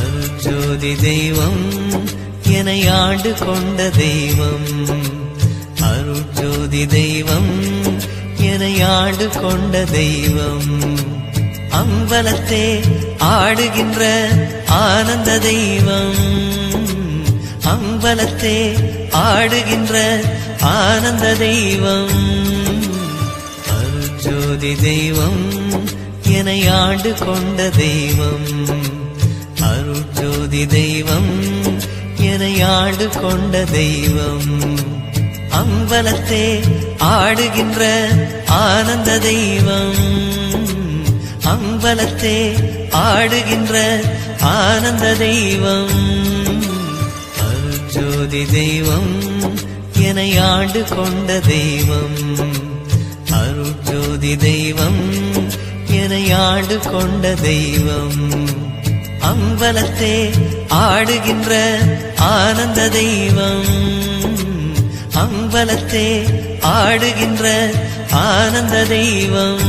அருட்ஜோதி தெய்வம் என்னை ஆண்டு கொண்ட தெய்வம், அருட்ஜோதி தெய்வம் என்னை ஆண்டு கொண்ட தெய்வம். அம்பலத்தே ஆடுகின்ற ஆனந்த தெய்வம், அம்பலத்தே ஆடுகின்ற ஆனந்த தெய்வம். அருட்ஜோதி தெய்வம் என்னை ஆண்டு கொண்ட தெய்வம், அருட்ஜோதி தெய்வம் என்னை ஆண்டு கொண்ட தெய்வம். அம்பலத்தே ஆடுகின்ற ஆனந்த தெய்வம், அம்பலத்தே ஆடுகின்ற ஆனந்த தெய்வம். அருட்ஜோதி தெய்வம் என்னை ஆண்டு கொண்ட தெய்வம், அருட்ஜோதி தெய்வம் என்னை ஆண்டு கொண்ட தெய்வம். அம்பலத்தே ஆடுகின்ற ஆனந்த தெய்வம், அம்பலத்தே ஆடுகின்ற ஆனந்த தெய்வம்.